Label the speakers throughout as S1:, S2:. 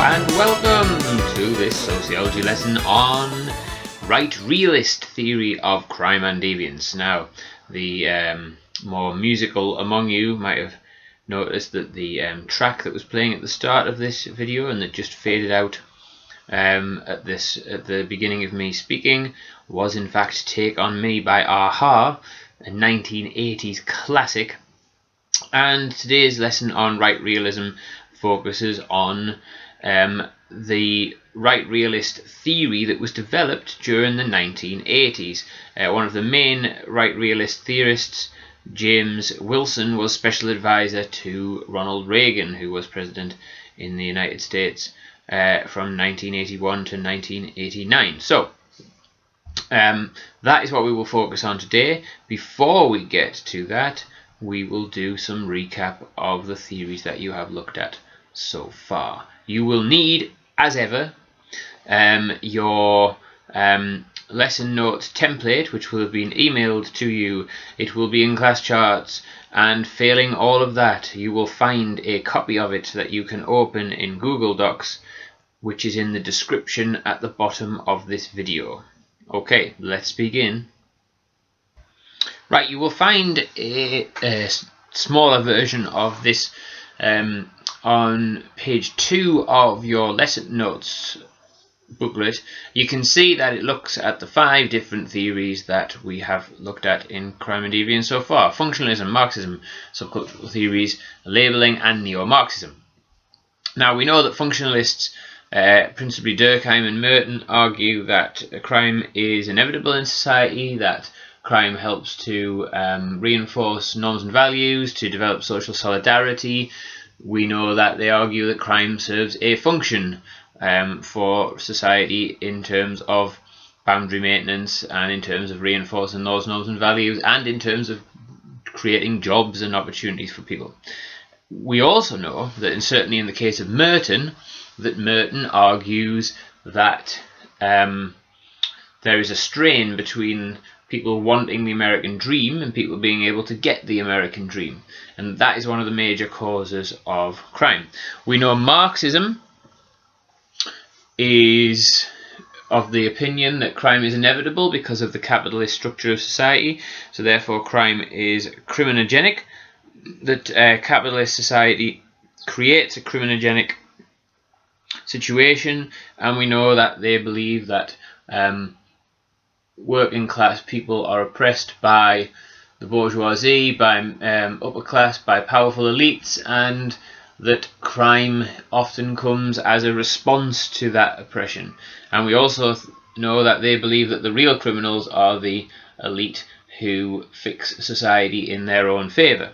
S1: and welcome to this sociology lesson on right realist theory of crime and deviance. Now, the more musical among you might have noticed that the track that was playing at the start of this video and that just faded out at the beginning of me speaking was in fact Take On Me by a-ha, a 1980s classic. And today's lesson on right realism focuses on the right realist theory that was developed during the 1980s. One of the main right realist theorists, James Wilson, was special advisor to Ronald Reagan, who was president in the United States from 1981 to 1989. So that is what we will focus on today. Before we get to that, we will do some recap of the theories that you have looked at so far. You will need, as ever, your lesson notes template, which will have been emailed to you. It will be in class charts, and failing all of that, you will find a copy of it that you can open in Google Docs, which is in the description at the bottom of this video. Okay, let's begin. Right, you will find a smaller version of this on page 2 of your lesson notes booklet. You can see that it looks at the 5 different theories that we have looked at in crime and deviance so far: functionalism, Marxism, subcultural theories, labelling, and neo-Marxism. Now, we know that functionalists, principally Durkheim and Merton, argue that crime is inevitable in society, that crime helps to reinforce norms and values, to develop social solidarity. We know that they argue that crime serves a function for society in terms of boundary maintenance and in terms of reinforcing those norms and values and in terms of creating jobs and opportunities for people. We also know that, and certainly in the case of Merton, that Merton argues that there is a strain between people wanting the American dream and people being able to get the American dream, and that is one of the major causes of crime. We know Marxism is of the opinion that crime is inevitable because of the capitalist structure of society, so therefore crime is criminogenic, that capitalist society creates a criminogenic situation, and we know that they believe that working class people are oppressed by the bourgeoisie, by upper class, by powerful elites, and that crime often comes as a response to that oppression. And we also know that they believe that the real criminals are the elite who fix society in their own favour.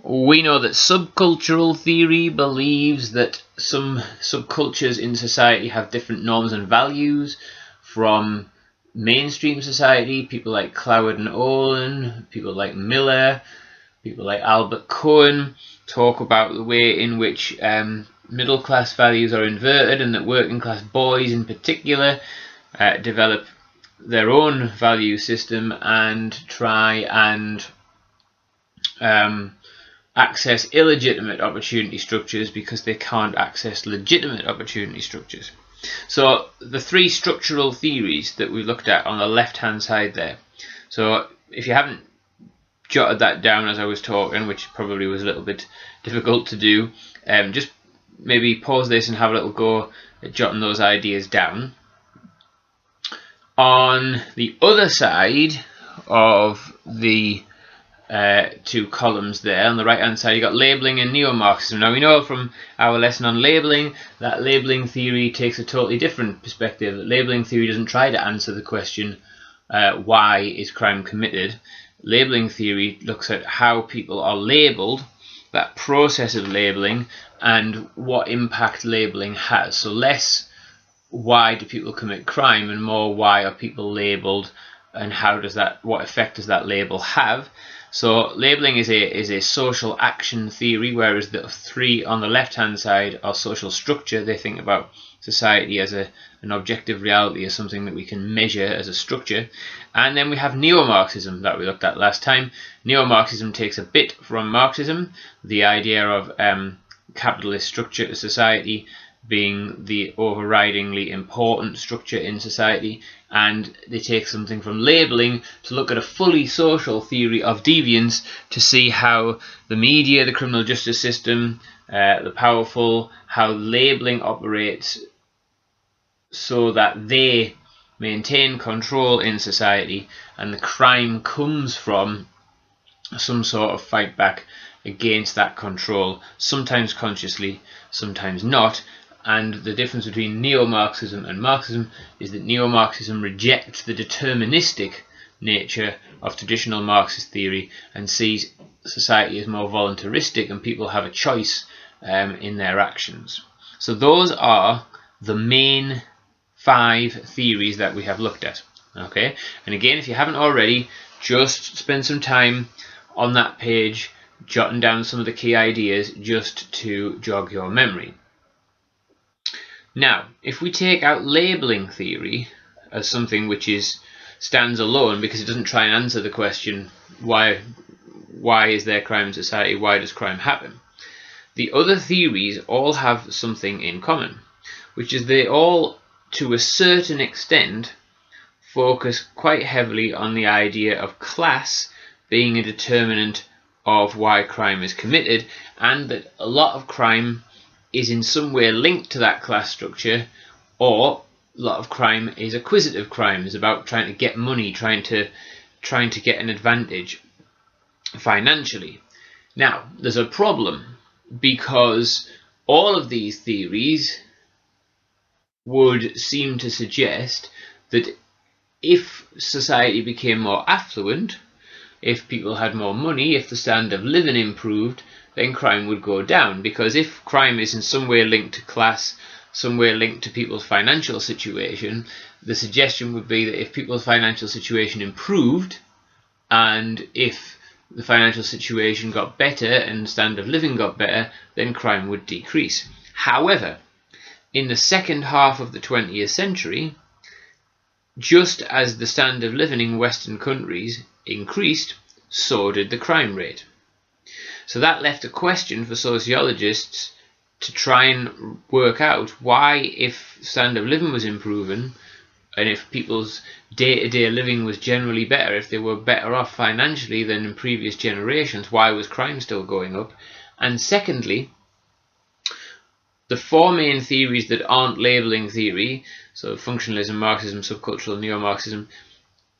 S1: We know that subcultural theory believes that some subcultures in society have different norms and values from mainstream society. People like Cloward and Olin, people like Miller, people like Albert Cohen talk about the way in which middle class values are inverted, and that working class boys in particular develop their own value system and try and access illegitimate opportunity structures because they can't access legitimate opportunity structures. So the 3 structural theories that we looked at on the left hand side there. So if you haven't jotted that down as I was talking, which probably was a little bit difficult to do, just maybe pause this and have a little go at jotting those ideas down. On the other side of the 2 columns there, on the right hand side, you got labelling and neo-Marxism. Now, we know from our lesson on labelling that labelling theory takes a totally different perspective. Labelling theory doesn't try to answer the question, why is crime committed? Labelling theory looks at how people are labelled, that process of labelling, and what impact labelling has. So less why do people commit crime and more why are people labelled, and what effect does that label have. So labelling is a social action theory, whereas the 3 on the left hand side are social structure. They think about society as an objective reality, as something that we can measure as a structure. And then we have neo-Marxism that we looked at last time. Neo-Marxism takes a bit from Marxism, the idea of capitalist structure to society, being the overridingly important structure in society, and they take something from labelling to look at a fully social theory of deviance to see how the media, the criminal justice system, the powerful, how labelling operates so that they maintain control in society, and the crime comes from some sort of fight back against that control, sometimes consciously, sometimes not. And the difference between neo-Marxism and Marxism is that neo-Marxism rejects the deterministic nature of traditional Marxist theory and sees society as more voluntaristic and people have a choice in their actions. So those are the main 5 theories that we have looked at. Okay, and again, if you haven't already, just spend some time on that page jotting down some of the key ideas just to jog your memory. Now, if we take out labelling theory as something which stands alone because it doesn't try and answer the question, why is there crime in society, why does crime happen? The other theories all have something in common, which is they all, to a certain extent, focus quite heavily on the idea of class being a determinant of why crime is committed, and that a lot of crime is in some way linked to that class structure, or a lot of crime is acquisitive crime, is about trying to get money, trying to get an advantage financially. Now, there's a problem, because all of these theories would seem to suggest that if society became more affluent, if people had more money, if the standard of living improved, then crime would go down. Because if crime is in some way linked to class, some way linked to people's financial situation, the suggestion would be that if people's financial situation improved, and if the financial situation got better and the standard of living got better, then crime would decrease. However, in the second half of the 20th century, just as the standard of living in Western countries increased, so did the crime rate. So that left a question for sociologists to try and work out why, if standard of living was improving, and if people's day-to-day living was generally better, if they were better off financially than in previous generations, why was crime still going up? And secondly, the 4 main theories that aren't labelling theory, so functionalism, Marxism, subcultural, neo-Marxism,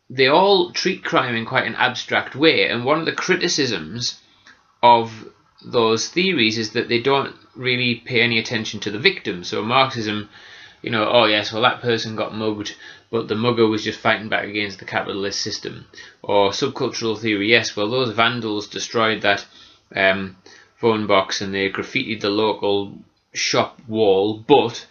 S1: they all treat crime in quite an abstract way, and one of the criticisms of those theories is that they don't really pay any attention to the victim. So Marxism, oh yes, well that person got mugged, but the mugger was just fighting back against the capitalist system. Or subcultural theory, yes, well those vandals destroyed that phone box and they graffitied the local shop wall, but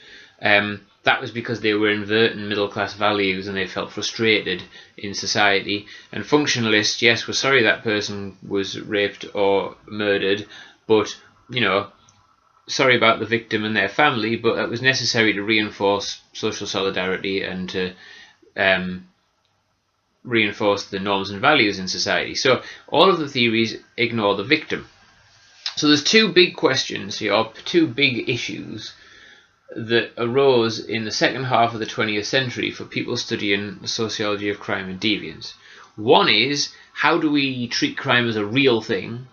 S1: that was because they were inverting middle class values and they felt frustrated in society. And functionalists, yes, were sorry that person was raped or murdered, but sorry about the victim and their family, but it was necessary to reinforce social solidarity and to reinforce the norms and values in society. So all of the theories ignore the victim. So there's 2 big questions here, 2 big issues that arose in the second half of the 20th century for people studying the sociology of crime and deviance. One is, how do we treat crime as a real thing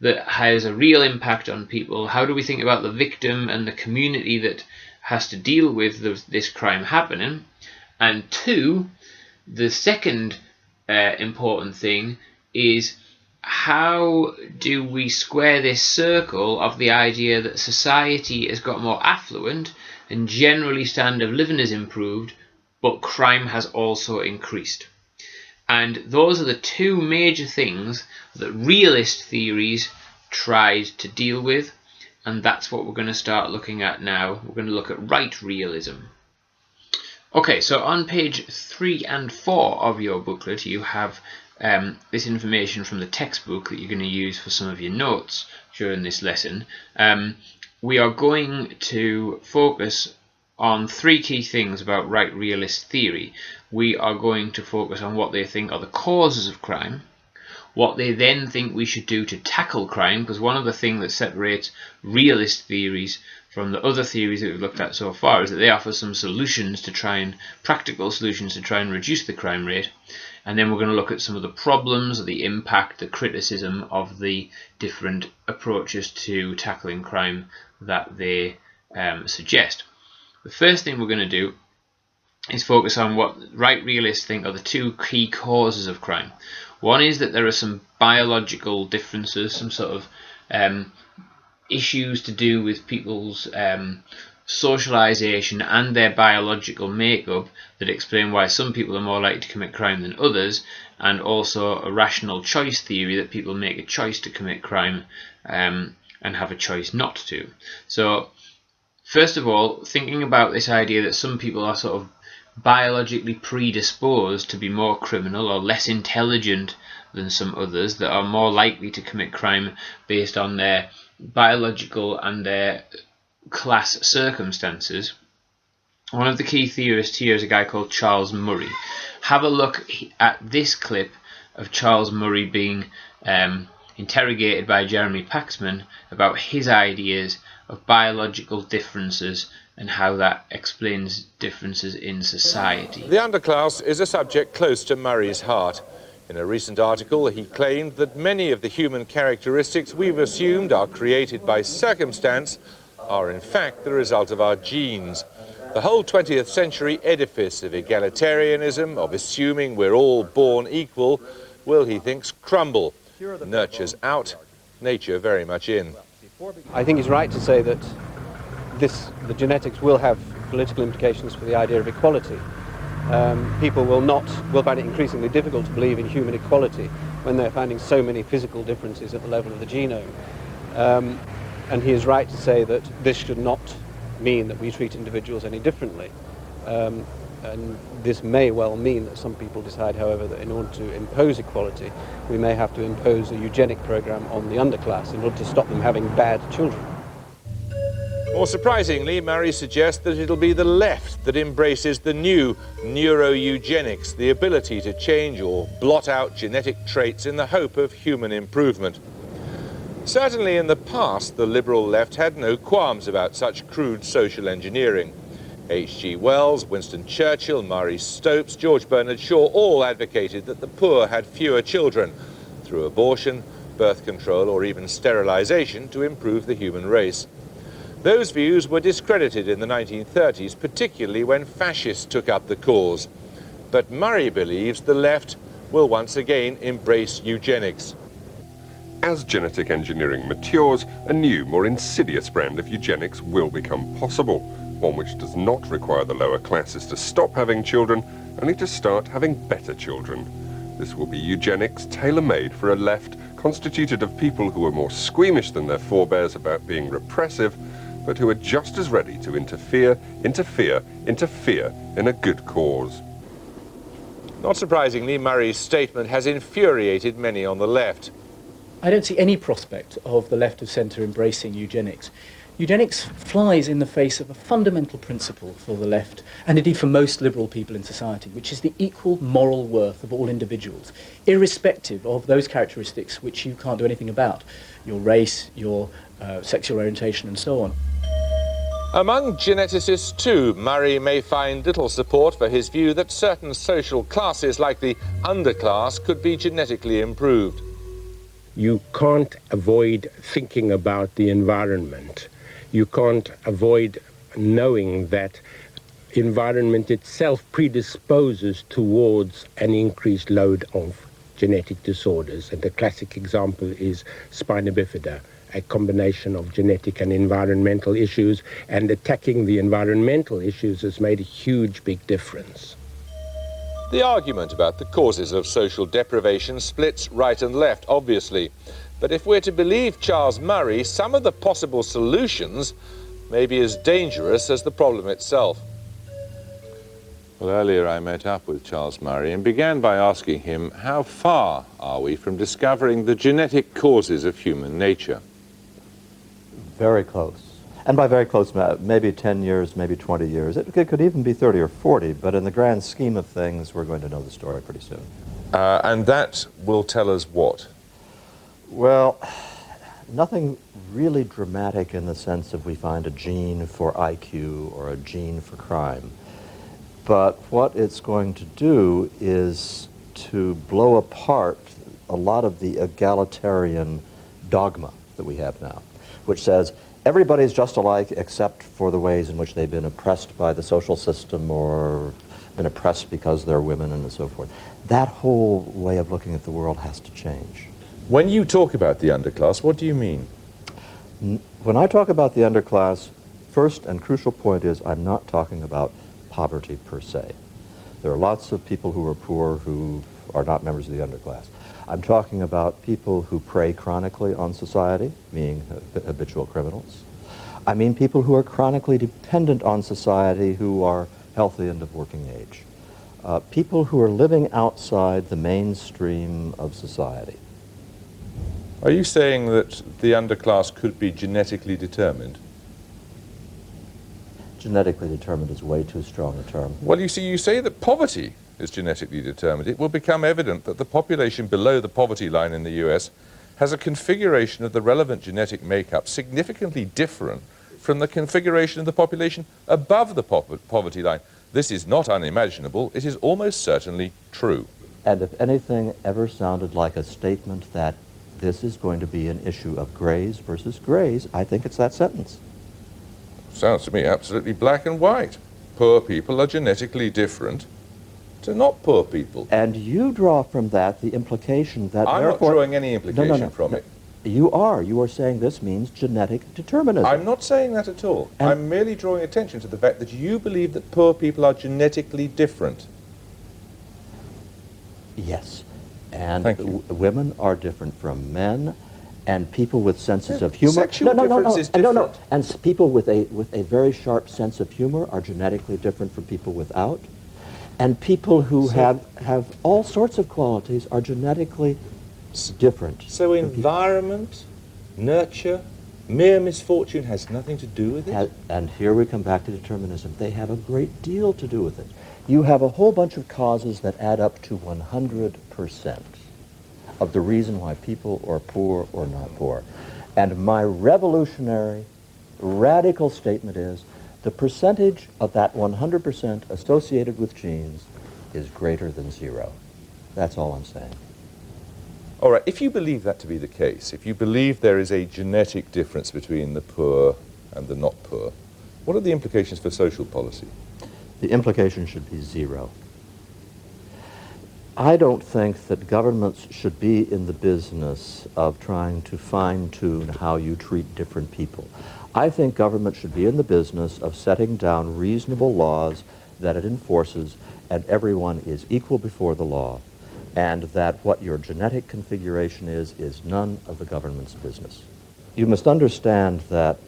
S1: that has a real impact on people? How do we think about the victim and the community that has to deal with this crime happening? And 2, the second important thing is, how do we square this circle of the idea that society has got more affluent and generally standard of living has improved, but crime has also increased? And those are the 2 major things that realist theories tried to deal with, and that's what we're going to start looking at now. We're going to look at right realism. Okay, so on page 3 and 4 of your booklet you have this information from the textbook that you're going to use for some of your notes during this lesson. We are going to focus on 3 key things about right realist theory. We are going to focus on what they think are the causes of crime, what they then think we should do to tackle crime, because one of the things that separates realist theories from the other theories that we've looked at so far is that they offer some solutions to try and practical solutions to try and reduce the crime rate. And then we're going to look at some of the problems, the impact, the criticism of the different approaches to tackling crime that they suggest. The first thing we're going to do is focus on what right realists think are the two key causes of crime. One is that there are some biological differences, some sort of issues to do with people's socialization and their biological makeup that explain why some people are more likely to commit crime than others, and also a rational choice theory that people make a choice to commit crime and have a choice not to. So first of all, thinking about this idea that some people are sort of biologically predisposed to be more criminal or less intelligent than some others, that are more likely to commit crime based on their biological and their class circumstances. One of the key theorists here is a guy called Charles Murray. Have a look at this clip of Charles Murray being interrogated by Jeremy Paxman about his ideas of biological differences and how that explains differences in society.
S2: The underclass is a subject close to Murray's heart. In a recent article, he claimed that many of the human characteristics we've assumed are created by circumstance are in fact the result of our genes. The whole 20th century edifice of egalitarianism, of assuming we're all born equal, will, he thinks, crumble. Nurture's out, nature very much in.
S3: I think he's right to say that the genetics will have political implications for the idea of equality. People will find it increasingly difficult to believe in human equality when they're finding so many physical differences at the level of the genome. And he is right to say that this should not mean that we treat individuals any differently. And this may well mean that some people decide, however, that in order to impose equality, we may have to impose a eugenic program on the underclass in order to stop them having bad children.
S2: More surprisingly, Murray suggests that it'll be the left that embraces the new neuroeugenics, the ability to change or blot out genetic traits in the hope of human improvement. Certainly in the past, the liberal left had no qualms about such crude social engineering. H.G. Wells, Winston Churchill, Maurice Stopes, George Bernard Shaw all advocated that the poor had fewer children through abortion, birth control or even sterilization to improve the human race. Those views were discredited in the 1930s, particularly when fascists took up the cause. But Murray believes the left will once again embrace eugenics.
S4: As genetic engineering matures, a new, more insidious brand of eugenics will become possible, one which does not require the lower classes to stop having children, only to start having better children. This will be eugenics tailor-made for a left constituted of people who are more squeamish than their forebears about being repressive, but who are just as ready to interfere in a good cause.
S2: Not surprisingly, Murray's statement has infuriated many on the left.
S5: I don't see any prospect of the left of centre embracing eugenics. Eugenics flies in the face of a fundamental principle for the left, and indeed for most liberal people in society, which is the equal moral worth of all individuals, irrespective of those characteristics which you can't do anything about, your race, your sexual orientation and so on.
S2: Among geneticists too, Murray may find little support for his view that certain social classes like the underclass could be genetically improved.
S6: You can't avoid thinking about the environment. You can't avoid knowing that environment itself predisposes towards an increased load of genetic disorders. And the classic example is spina bifida, a combination of genetic and environmental issues, and attacking the environmental issues has made a huge, big difference.
S2: The argument about the causes of social deprivation splits right and left, obviously. But if we're to believe Charles Murray, some of the possible solutions may be as dangerous as the problem itself. Well, earlier I met up with Charles Murray and began by asking him, how far are we from discovering the genetic causes of human nature?
S7: Very close. And by very close, maybe 10 years, maybe 20 years. It could even be 30 or 40, but in the grand scheme of things, we're going to know the story pretty soon.
S2: And that will tell us what?
S7: Well, nothing really dramatic in the sense of we find a gene for IQ or a gene for crime. But what it's going to do is to blow apart a lot of the egalitarian dogma that we have now, which says everybody's just alike except for the ways in which they've been oppressed by the social system or been oppressed because they're women and so forth. That whole way of looking at the world has to change.
S2: When you talk about the underclass, what do you mean?
S7: When I talk about the underclass, first and crucial point is I'm not talking about poverty per se. There are lots of people who are poor who are not members of the underclass. I'm talking about people who prey chronically on society, meaning habitual criminals. I mean people who are chronically dependent on society who are healthy and of working age. People who are living outside the mainstream of society.
S2: Are you saying that the underclass could be genetically determined?
S7: Genetically determined is way too strong a term.
S2: Well, you see, you say that poverty is genetically determined. It will become evident that the population below the poverty line in the US has a configuration of the relevant genetic makeup significantly different from the configuration of the population above the poverty line. This is not unimaginable. It is almost certainly true.
S7: And if anything ever sounded like a statement that this is going to be an issue of grays versus grays, I think it's that sentence.
S2: Sounds to me absolutely black and white. Poor people are genetically different to not poor people.
S7: And you draw from that the implication that
S2: I'm not drawing any implication from it.
S7: You are saying this means genetic determinism.
S2: I'm not saying that at all.
S7: And
S2: I'm merely drawing attention to the fact that you believe that poor people are genetically different.
S7: Yes. And
S2: Thank you.
S7: Women are different from men, and people with senses of humor.
S2: Sexual difference is different.
S7: No. And people with a very sharp sense of humor are genetically different from people without. And people who have all sorts of qualities are genetically different.
S2: So environment, nurture, mere misfortune has nothing to do with it?
S7: And here we come back to determinism. They have a great deal to do with it. You have a whole bunch of causes that add up to 100% of the reason why people are poor or not poor. And my revolutionary, radical statement is the percentage of that 100% associated with genes is greater than zero. That's all I'm saying.
S2: All right, if you believe that to be the case, if you believe there is a genetic difference between the poor and the not poor, what are the implications for social policy?
S7: The implication should be zero. I don't think that governments should be in the business of trying to fine-tune how you treat different people. I think government should be in the business of setting down reasonable laws that it enforces, and everyone is equal before the law, and that what your genetic configuration is none of the government's business. You must understand that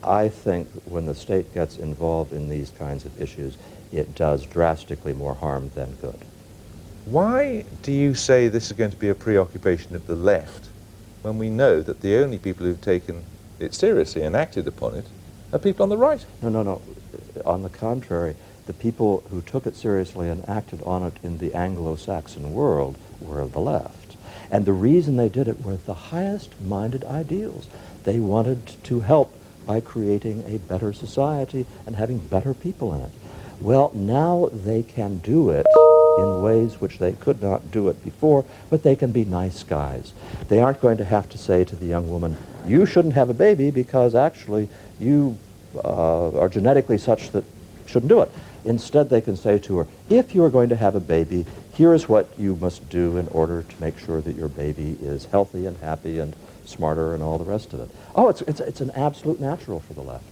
S7: I think when the state gets involved in these kinds of issues, it does drastically more harm than good.
S2: Why do you say this is going to be a preoccupation of the left when we know that the only people who've taken it seriously and acted upon it are people on the right?
S7: No. On the contrary, the people who took it seriously and acted on it in the Anglo-Saxon world were the left. And the reason they did it were the highest-minded ideals. They wanted to help by creating a better society and having better people in it. Well, now they can do it in ways which they could not do it before, but they can be nice guys. They aren't going to have to say to the young woman, you shouldn't have a baby because actually you are genetically such that you shouldn't do it. Instead, they can say to her, if you are going to have a baby, here is what you must do in order to make sure that your baby is healthy and happy and smarter and all the rest of it. Oh, it's an absolute natural for the left.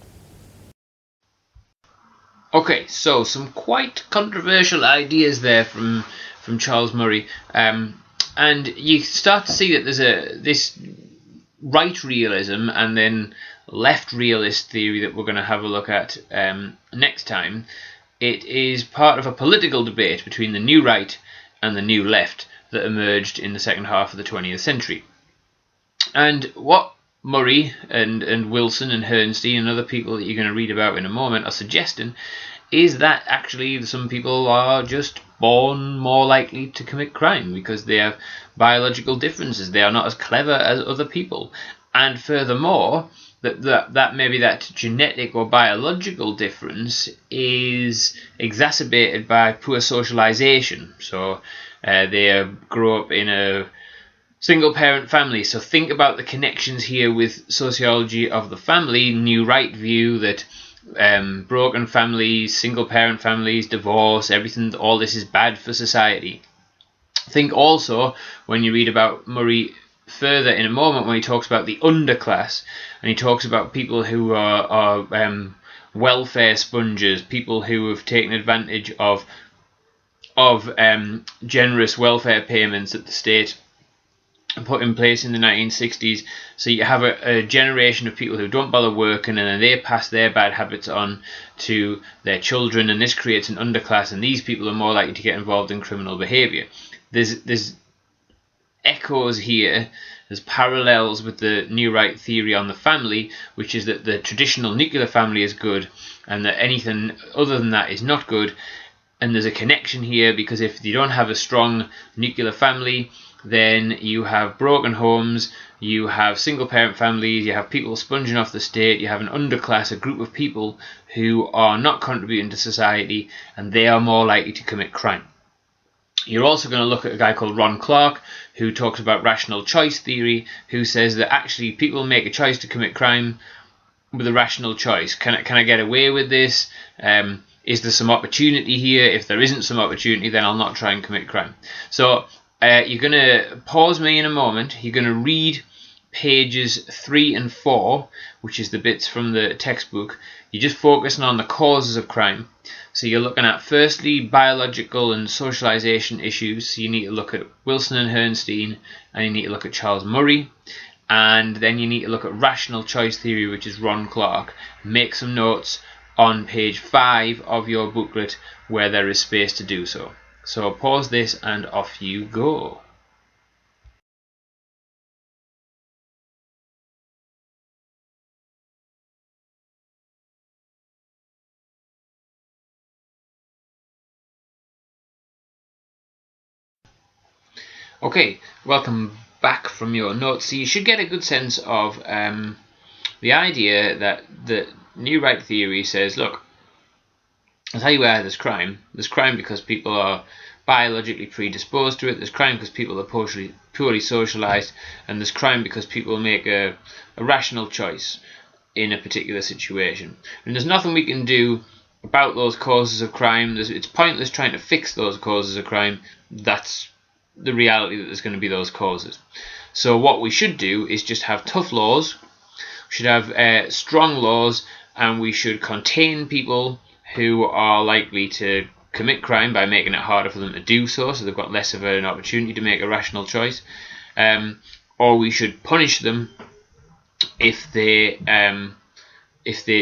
S1: Okay, so some quite controversial ideas there from Charles Murray, and you start to see that there's this right realism and then left realist theory that we're going to have a look at next time. It is part of a political debate between the new right and the new left that emerged in the second half of the 20th century. And what Murray and Wilson and Herrnstein and other people that you're going to read about in a moment are suggesting is that actually some people are just born more likely to commit crime because they have biological differences. They are not as clever as other people. And furthermore, that maybe that genetic or biological difference is exacerbated by poor socialization. So they grow up in a single parent family. So think about the connections here with sociology of the family. New Right view that broken families, single parent families, divorce, everything, all this is bad for society. Think also, when you read about Murray further in a moment, when he talks about the underclass, and he talks about people who are welfare sponges, people who have taken advantage of generous welfare payments that the state put in place in the 1960s. So you have a generation of people who don't bother working, and then they pass their bad habits on to their children, and this creates an underclass, and these people are more likely to get involved in criminal behaviour. There's echoes here, there's parallels with the New Right theory on the family, which is that the traditional nuclear family is good and that anything other than that is not good. And there's a connection here, because if you don't have a strong nuclear family, then you have broken homes, you have single parent families, you have people sponging off the state, you have an underclass, a group of people who are not contributing to society, and they are more likely to commit crime. You're also going to look at a guy called Ron Clark, who talks about rational choice theory, who says that actually people make a choice to commit crime with a rational choice. Can I get away with this? Is there some opportunity here? If there isn't some opportunity, then I'll not try and commit crime. So you're going to pause me in a moment. You're going to read pages 3 and 4, which is the bits from the textbook. You're just focusing on the causes of crime. So you're looking at, firstly, biological and socialization issues. So you need to look at Wilson and Herrnstein, and you need to look at Charles Murray. And then you need to look at rational choice theory, which is Ron Clark. Make some notes on page 5 of your booklet where there is space to do so. So pause this and off you go. Okay, welcome back from your notes. So you should get a good sense of the idea that the New Right theory says, look, I'll tell you where there's crime. There's crime because people are biologically predisposed to it. There's crime because people are poorly socialized, and there's crime because people make a rational choice in a particular situation. And there's nothing we can do about those causes of crime. It's pointless trying to fix those causes of crime. That's the reality, that there's going to be those causes. So what we should do is just have tough laws. We should have strong laws, and we should contain people who are likely to commit crime by making it harder for them to do so they've got less of an opportunity to make a rational choice. Or we should punish them if they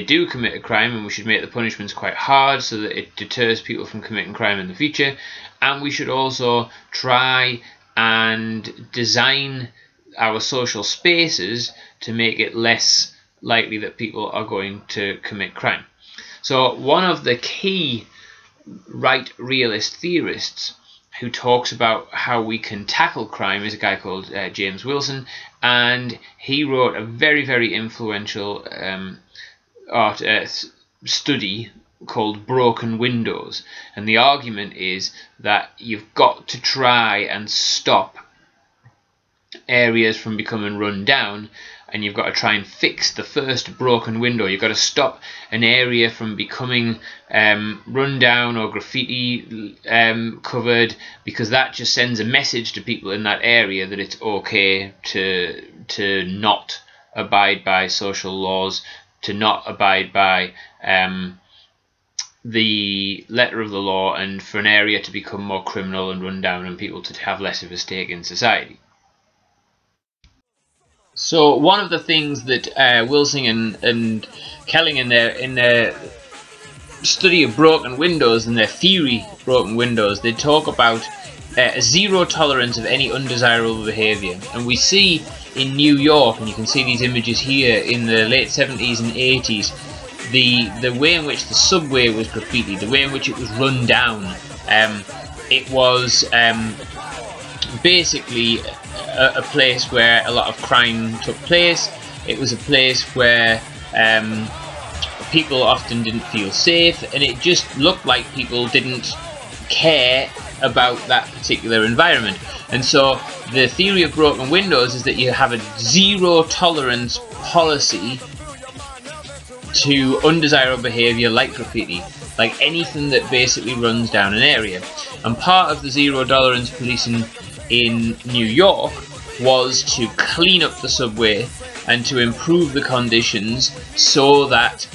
S1: do commit a crime, and we should make the punishments quite hard so that it deters people from committing crime in the future. And we should also try and design our social spaces to make it less likely that people are going to commit crime. So one of the key right realist theorists who talks about how we can tackle crime is a guy called James Wilson, and he wrote a very, very influential study called Broken Windows. And the argument is that you've got to try and stop areas from becoming run down, and you've got to try and fix the first broken window. You've got to stop an area from becoming run down or graffiti covered, because that just sends a message to people in that area that it's okay to not abide by social laws, to not abide by the letter of the law, and for an area to become more criminal and run down and people to have less of a stake in society. So one of the things that Wilson and Kelling in their study of broken windows and their theory of broken windows, they talk about zero tolerance of any undesirable behaviour. And we see in New York, and you can see these images here in the late 70s and 80s, the way in which the subway was graffiti, the way in which it was run down. It was basically a place where a lot of crime took place. It was a place where people often didn't feel safe, and it just looked like people didn't care about that particular environment. And so the theory of broken windows is that you have a zero tolerance policy to undesirable behaviour like graffiti, like anything that basically runs down an area. And part of the zero tolerance policing in New York was to clean up the subway and to improve the conditions so that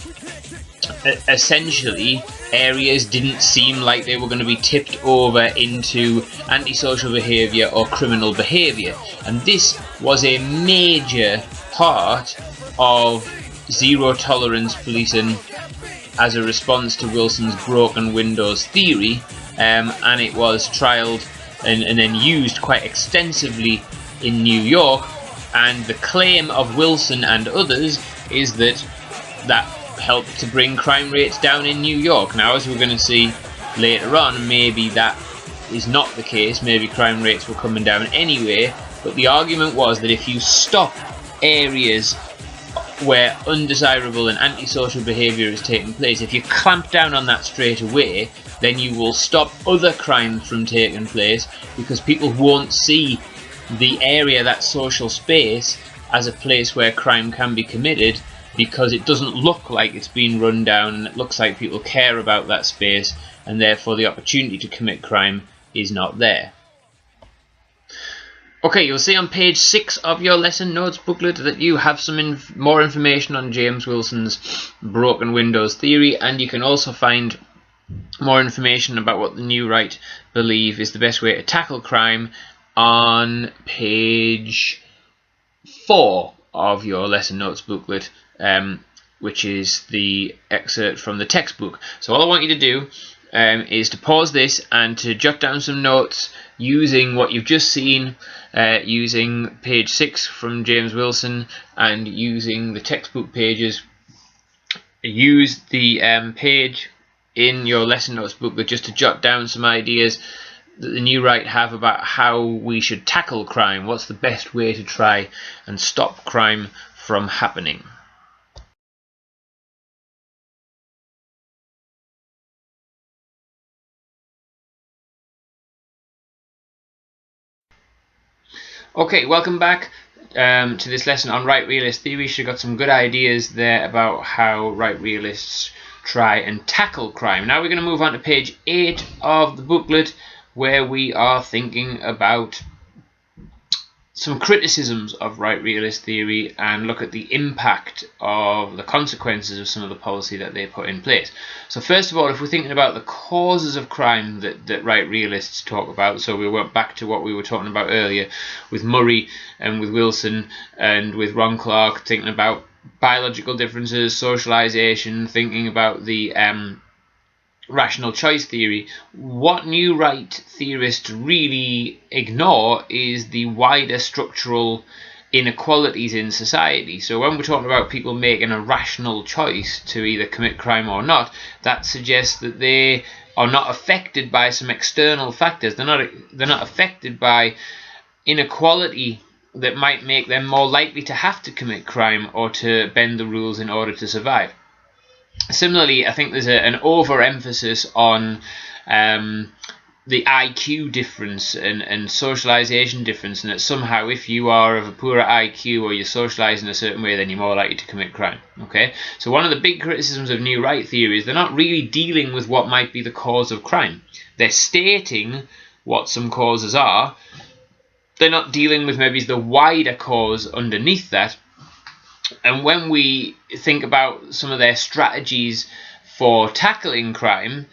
S1: essentially areas didn't seem like they were going to be tipped over into antisocial behaviour or criminal behaviour. And this was a major part of zero tolerance policing as a response to Wilson's broken windows theory, and it was trialled and then used quite extensively in New York. And the claim of Wilson and others is that that helped to bring crime rates down in New York. Now, as we're going to see later on, maybe that is not the case. Maybe crime rates were coming down anyway, but the argument was that if you stop areas where undesirable and antisocial behaviour is taking place, if you clamp down on that straight away, then you will stop other crimes from taking place, because people won't see the area, that social space, as a place where crime can be committed, because it doesn't look like it's been run down, and it looks like people care about that space, and therefore the opportunity to commit crime is not there. Okay, you'll see on page 6 of your lesson notes booklet that you have some more information on James Wilson's broken windows theory, and you can also find more information about what the New Right believe is the best way to tackle crime on page 4 of your lesson notes booklet, which is the excerpt from the textbook. So all I want you to do is to pause this and to jot down some notes using what you've just seen, using page 6 from James Wilson and using the textbook pages. Use the page in your lesson notes booklet just to jot down some ideas that the New Right have about how we should tackle crime. What's the best way to try and stop crime from happening? Okay, welcome back to this lesson on right realist theory. We've got some good ideas there about how right realists try and tackle crime. Now we're going to move on to page 8 of the booklet, where we are thinking about some criticisms of right realist theory and look at the impact of the consequences of some of the policy that they put in place. So first of all, if we're thinking about the causes of crime that right realists talk about, so we went back to what we were talking about earlier with Murray and with Wilson and with Ron Clark, thinking about biological differences, socialization, thinking about the rational choice theory. What New Right theorists really ignore is the wider structural inequalities in society. So when we're talking about people making a rational choice to either commit crime or not, that suggests that they are not affected by some external factors. They're not affected by inequality that might make them more likely to have to commit crime or to bend the rules in order to survive. Similarly, I think there's an overemphasis on the IQ difference and socialization difference, and that somehow if you are of a poorer IQ or you're socialized in a certain way, then you're more likely to commit crime. Okay, so one of the big criticisms of New Right theory is they're not really dealing with what might be the cause of crime. They're stating what some causes are. They're not dealing with maybe the wider cause underneath that. And when we think about some of their strategies for tackling crime,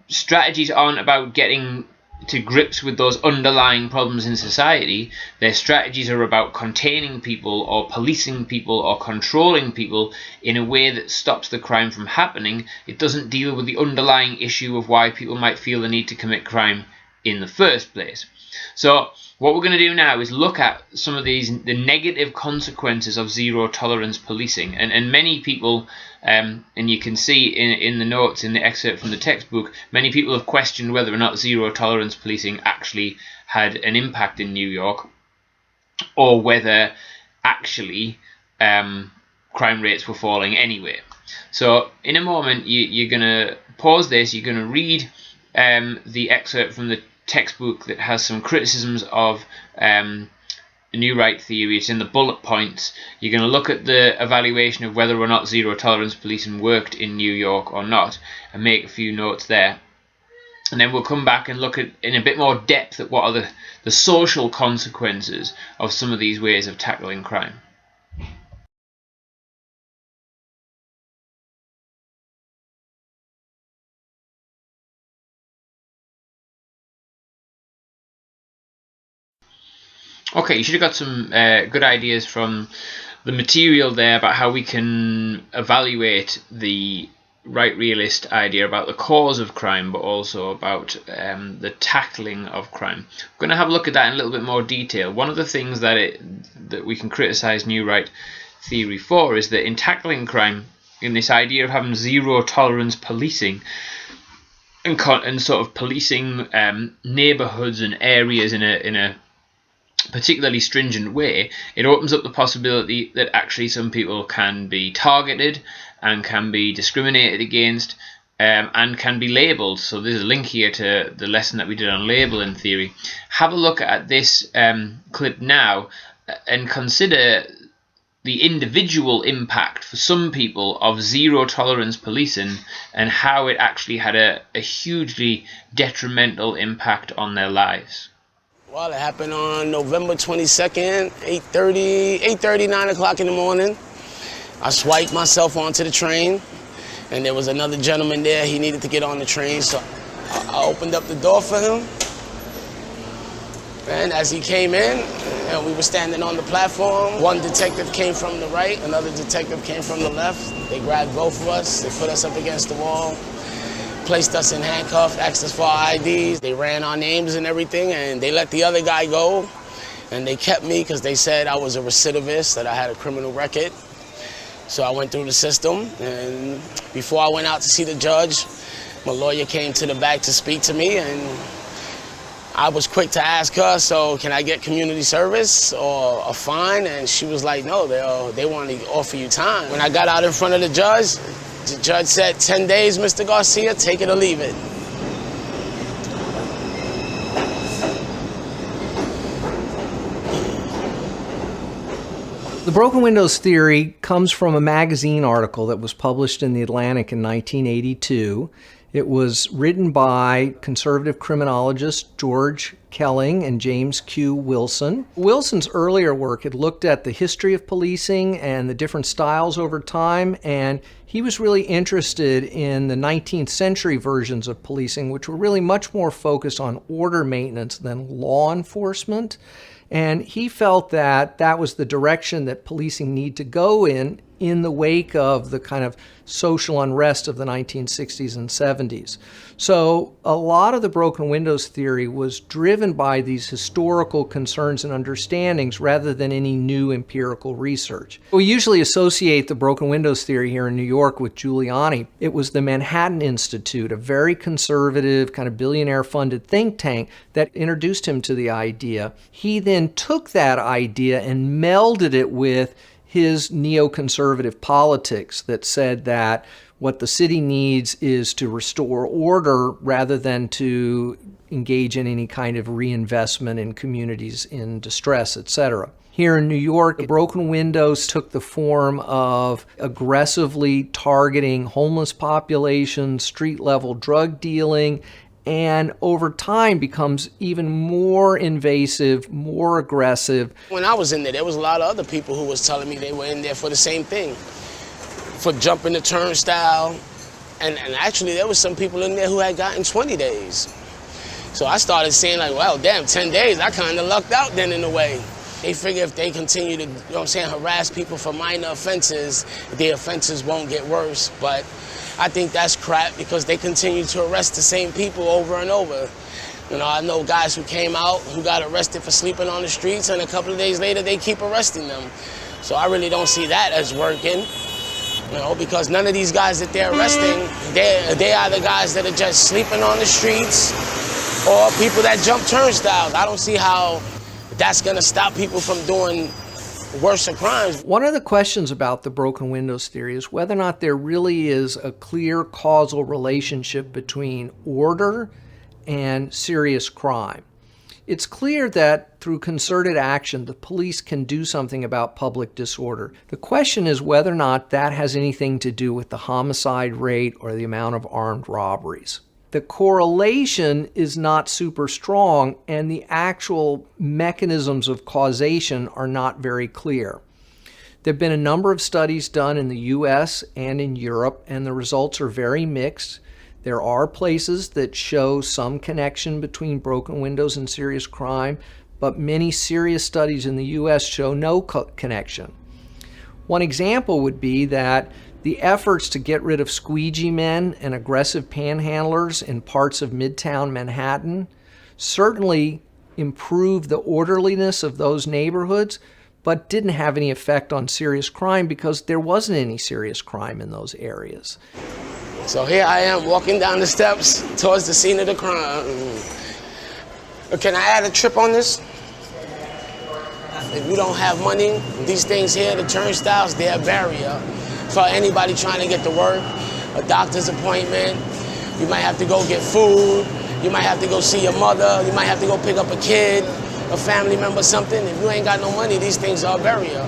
S1: strategies aren't about getting to grips with those underlying problems in society. Their strategies are about containing people or policing people or controlling people in a way that stops the crime from happening. It doesn't deal with the underlying issue of why people might feel the need to commit crime in the first place. So what we're going to do now is look at some of the negative consequences of zero tolerance policing, and many people, and you can see in the notes in the excerpt from the textbook, many people have questioned whether or not zero tolerance policing actually had an impact in New York, or whether actually crime rates were falling anyway. So in a moment you're going to pause this, you're going to read the excerpt from the textbook that has some criticisms of New Right theory. It's in the bullet points. You're going to look at the evaluation of whether or not zero tolerance policing worked in New York or not, and make a few notes there. And then we'll come back and look at in a bit more depth at what are the social consequences of some of these ways of tackling crime. Okay, you should have got some good ideas from the material there about how we can evaluate the right realist idea about the cause of crime, but also about the tackling of crime. We're going to have a look at that in a little bit more detail. One of the things that we can criticize New Right theory for is that in tackling crime, in this idea of having zero tolerance policing, and sort of policing neighborhoods and areas in a particularly stringent way, it opens up the possibility that actually some people can be targeted and can be discriminated against, and can be labelled. So there's a link here to the lesson that we did on labelling theory. Have a look at this clip now and consider the individual impact for some people of zero tolerance policing, and how it actually had a hugely detrimental impact on their lives.
S8: Well, it happened on November 22nd, 8:30, 9 o'clock in the morning. I swiped myself onto the train, and there was another gentleman there. He needed to get on the train, so I opened up the door for him. And as he came in, and we were standing on the platform, one detective came from the right, another detective came from the left. They grabbed both of us, they put us up against the wall, placed us in handcuffs, asked us for our IDs. They ran our names and everything, and they let the other guy go. And they kept me because they said I was a recidivist, that I had a criminal record. So I went through the system, and before I went out to see the judge, my lawyer came to the back to speak to me, and I was quick to ask her, so can I get community service or a fine? And she was like, no, they want to offer you time. When I got out in front of the judge said, 10 days, Mr. Garcia, take it or leave it.
S9: The broken windows theory comes from a magazine article that was published in The Atlantic in 1982. It was written by conservative criminologists George Kelling and James Q. Wilson. Wilson's earlier work had looked at the history of policing and the different styles over time, and he was really interested in the 19th century versions of policing, which were really much more focused on order maintenance than law enforcement. And he felt that that was the direction that policing need to go in the wake of the kind of social unrest of the 1960s and 70s. So a lot of the broken windows theory was driven by these historical concerns and understandings rather than any new empirical research. We usually associate the broken windows theory here in New York with Giuliani. It was the Manhattan Institute, a very conservative, kind of billionaire-funded think tank that introduced him to the idea. He then took that idea and melded it with his neoconservative politics that said that what the city needs is to restore order rather than to engage in any kind of reinvestment in communities in distress, etc. Here in New York, broken windows took the form of aggressively targeting homeless populations, street-level drug dealing, and over time becomes even more invasive, more aggressive.
S8: When I was in there was a lot of other people who was telling me they were in there for the same thing, for jumping the turnstile, and actually there was some people in there who had gotten 20 days. So I started saying like, well, damn, 10 days, I kind of lucked out then in a way. They figure if they continue to, harass people for minor offenses, the offenses won't get worse, but I think that's crap because they continue to arrest the same people over and over. You know, I know guys who came out who got arrested for sleeping on the streets, and a couple of days later they keep arresting them. So I really don't see that as working. You know, because none of these guys that they're arresting, they are the guys that are just sleeping on the streets or people that jump turnstiles. I don't see how that's going to stop people from doing worse crimes.
S9: One of the questions about the broken windows theory is whether or not there really is a clear causal relationship between order and serious crime. It's clear that through concerted action, the police can do something about public disorder. The question is whether or not that has anything to do with the homicide rate or the amount of armed robberies. The correlation is not super strong, and the actual mechanisms of causation are not very clear. There have been a number of studies done in the US and in Europe, and the results are very mixed. There are places that show some connection between broken windows and serious crime, but many serious studies in the US show no connection. One example would be that the efforts to get rid of squeegee men and aggressive panhandlers in parts of Midtown Manhattan certainly improved the orderliness of those neighborhoods, but didn't have any effect on serious crime because there wasn't any serious crime in those areas.
S8: So here I am walking down the steps towards the scene of the crime. Can I add a trip on this? If you don't have money, these things here, the turnstiles, they're a barrier for anybody trying to get to work, a doctor's appointment. You might have to go get food. You might have to go see your mother. You might have to go pick up a kid, a family member, something. If you ain't got no money, these things are a barrier.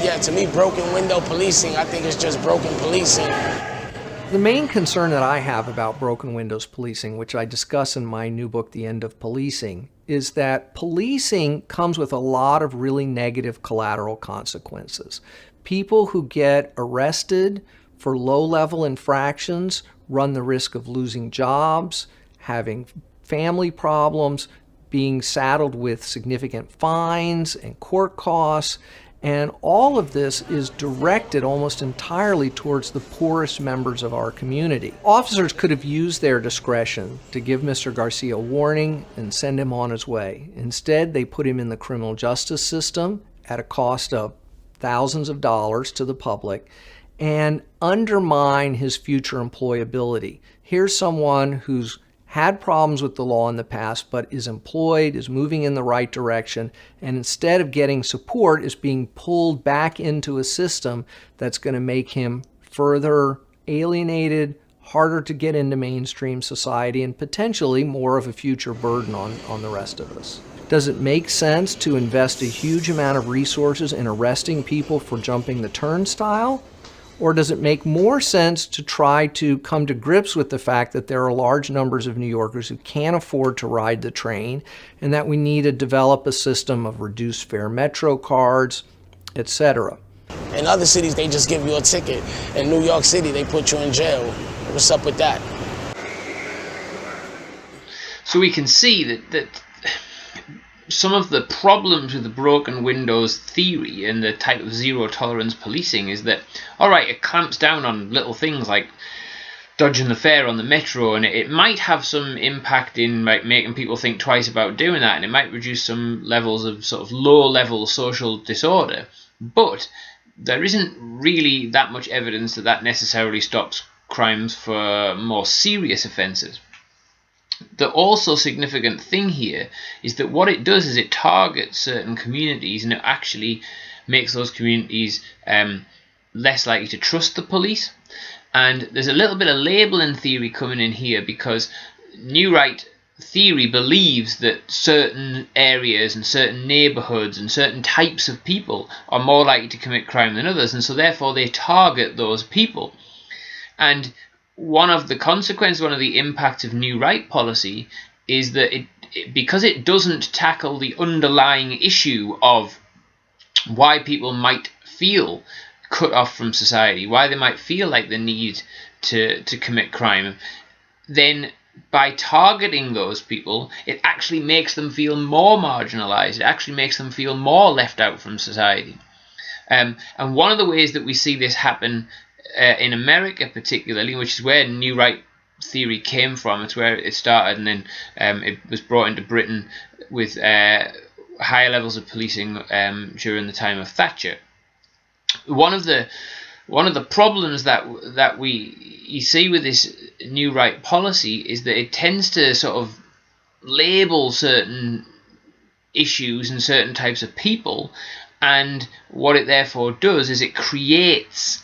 S8: Yeah, to me, broken window policing, I think it's just broken policing.
S9: The main concern that I have about broken windows policing, which I discuss in my new book, The End of Policing, is that policing comes with a lot of really negative collateral consequences. People who get arrested for low-level infractions run the risk of losing jobs, having family problems, being saddled with significant fines and court costs. And all of this is directed almost entirely towards the poorest members of our community. Officers could have used their discretion to give Mr. Garcia a warning and send him on his way. Instead, they put him in the criminal justice system at a cost of thousands of dollars to the public and undermine his future employability. Here's someone who's had problems with the law in the past, but is employed, is moving in the right direction, and instead of getting support, is being pulled back into a system that's going to make him further alienated, harder to get into mainstream society, and potentially more of a future burden on the rest of us. Does it make sense to invest a huge amount of resources in arresting people for jumping the turnstile? Or does it make more sense to try to come to grips with the fact that there are large numbers of New Yorkers who can't afford to ride the train and that we need to develop a system of reduced fare Metro cards, etc.?
S8: In other cities, they just give you a ticket. In New York City, they put you in jail. What's up with that?
S1: So we can see that some of the problems with the broken windows theory and the type of zero tolerance policing is that, all right, it clamps down on little things like dodging the fare on the metro, and it might have some impact in like making people think twice about doing that, and it might reduce some levels of sort of low-level social disorder. But there isn't really that much evidence that that necessarily stops crimes for more serious offences. The also significant thing here is that what it does is it targets certain communities, and it actually makes those communities less likely to trust the police. And there's a little bit of labelling theory coming in here, because New Right theory believes that certain areas and certain neighbourhoods and certain types of people are more likely to commit crime than others, and so therefore they target those people. And one of the impacts of New Right policy is that because it doesn't tackle the underlying issue of why people might feel cut off from society, why they might feel like they need to commit crime, then by targeting those people, it actually makes them feel more marginalized. It actually makes them feel more left out from society. And one of the ways that we see this happen in America particularly, which is where New Right theory came from, it's where it started, and then it was brought into Britain with higher levels of policing during the time of Thatcher. One of the problems that you see with this New Right policy is that it tends to sort of label certain issues and certain types of people, and what it therefore does is it creates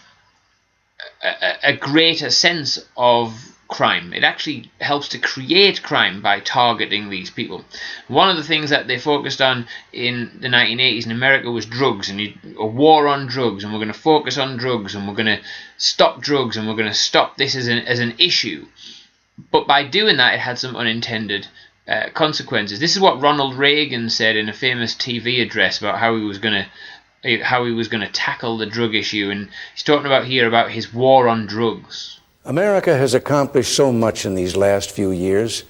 S1: a greater sense of crime. It actually helps to create crime by targeting these people. One of the things that they focused on in the 1980s in America was drugs, and a war on drugs, and we're going to focus on drugs, and we're going to stop drugs, and we're going to stop this as an issue. But by doing that, it had some unintended consequences. This is what Ronald Reagan said in a famous TV address about how he was going to tackle the drug issue, and he's talking about here about his war on drugs.
S10: America has accomplished so much in these last few years,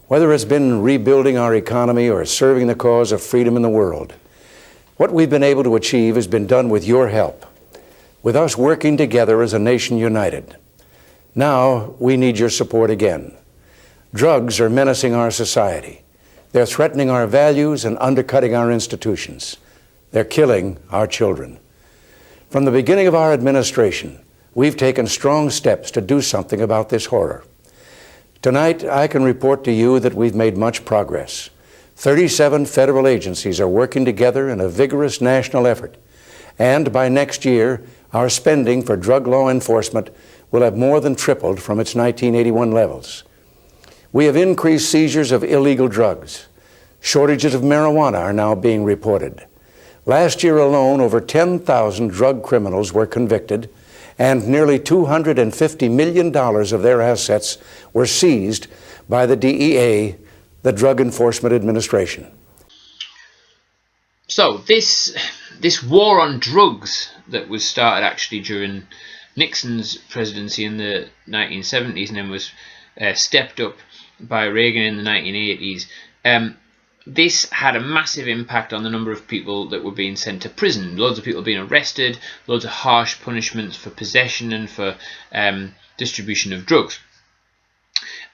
S10: whether it's been rebuilding our economy or serving the cause of freedom in the world. What we've been able to achieve has been done with your help, with us working together as a nation united. Now we need your support again. Drugs are menacing our society. They're threatening our values and undercutting our institutions. They're killing our children. From the beginning of our administration, we've taken strong steps to do something about this horror. Tonight, I can report to you that we've made much progress. 37 federal agencies are working together in a vigorous national effort. And by next year, our spending for drug law enforcement will have more than tripled from its 1981 levels. We have increased seizures of illegal drugs. Shortages of marijuana are now being reported. Last year alone, over 10,000 drug criminals were convicted, and nearly $250 million of their assets were seized by the DEA, the Drug Enforcement Administration.
S1: So this war on drugs that was started actually during Nixon's presidency in the 1970s and then was stepped up by Reagan in the 1980s, this had a massive impact on the number of people that were being sent to prison. Loads of people being arrested, loads of harsh punishments for possession and for distribution of drugs.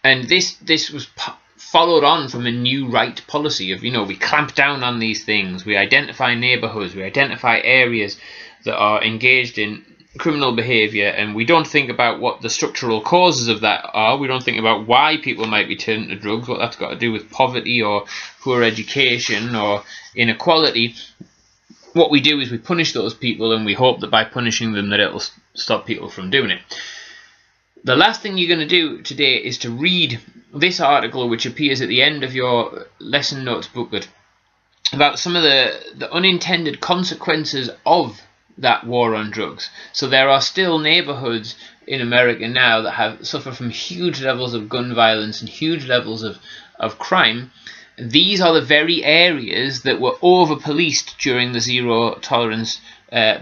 S1: And this was followed on from a New Right policy of, we clamp down on these things, we identify neighbourhoods, we identify areas that are engaged in criminal behaviour, and we don't think about what the structural causes of that are. We don't think about why people might be turning to drugs, what that's got to do with poverty or poor education or inequality. What we do is we punish those people, and we hope that by punishing them that it'll stop people from doing it. The last thing you're going to do today is to read this article, which appears at the end of your lesson notes booklet, about some of the unintended consequences of that war on drugs. So there are still neighbourhoods in America now that suffer from huge levels of gun violence and huge levels of crime. These are the very areas that were over-policed during the zero-tolerance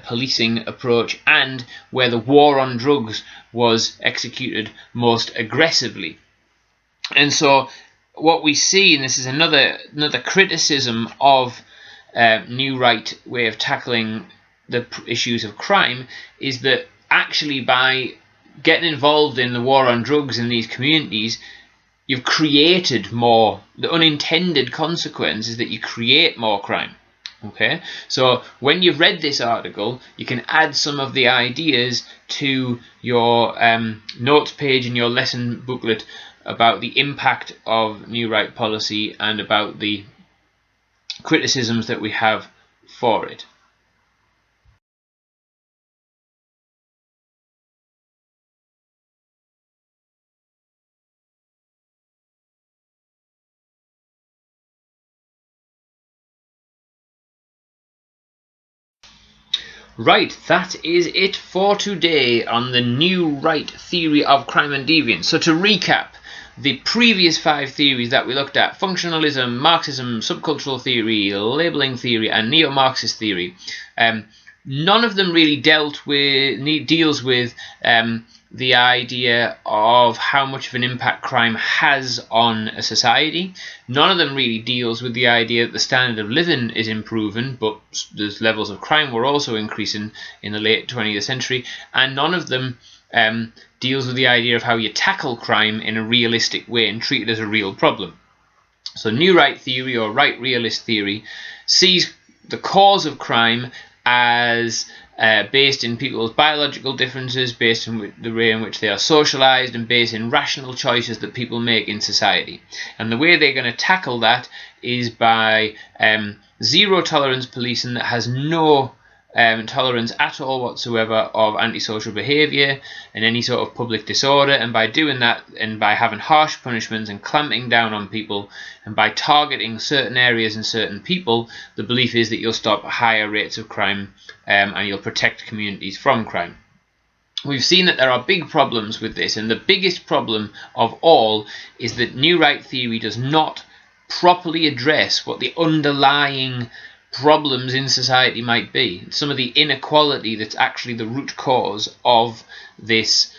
S1: policing approach, and where the war on drugs was executed most aggressively. And so what we see, and this is another criticism of New Right way of tackling the issues of crime, is that actually by getting involved in the war on drugs in these communities, you've created more. The unintended consequence is that you create more crime. Okay, so when you've read this article, you can add some of the ideas to your notes page in your lesson booklet about the impact of New Right policy and about the criticisms that we have for it. Right, that is it for today on the New Right theory of crime and deviance. So to recap, the previous 5 theories that we looked at, functionalism, Marxism, subcultural theory, labelling theory, and neo-Marxist theory, none of them really deals with the idea of how much of an impact crime has on a society. None of them really deals with the idea that the standard of living is improving, but the levels of crime were also increasing in the late 20th century, and none of them deals with the idea of how you tackle crime in a realistic way and treat it as a real problem. So new right theory, or right realist theory, sees the cause of crime as based in people's biological differences, based on the way in which they are socialized, and based in rational choices that people make in society. And the way they're going to tackle that is by zero tolerance policing that has no tolerance at all whatsoever of antisocial behaviour and any sort of public disorder. And by doing that, and by having harsh punishments and clamping down on people, and by targeting certain areas and certain people, the belief is that you'll stop higher rates of crime and you'll protect communities from crime. We've seen that there are big problems with this, and the biggest problem of all is that new right theory does not properly address what the underlying problems in society might be, some of the inequality that's actually the root cause of this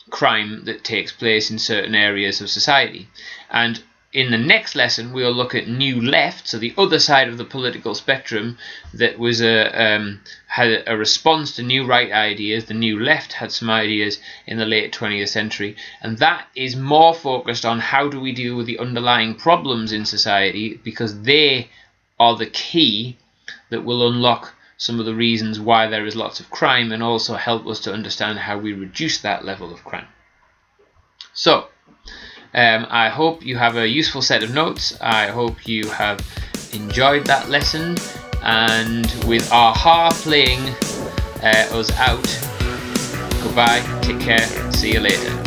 S1: crime that takes place in certain areas of society. And in the next lesson we'll look at new left, so the other side of the political spectrum that was had a response to new right ideas. The new left had some ideas in the late 20th century, and that is more focused on how do we deal with the underlying problems in society, because they are the key that will unlock some of the reasons why there is lots of crime, and also help us to understand how we reduce that level of crime. So, I hope you have a useful set of notes. I hope you have enjoyed that lesson, and with AHA playing us out, goodbye, take care, see you later.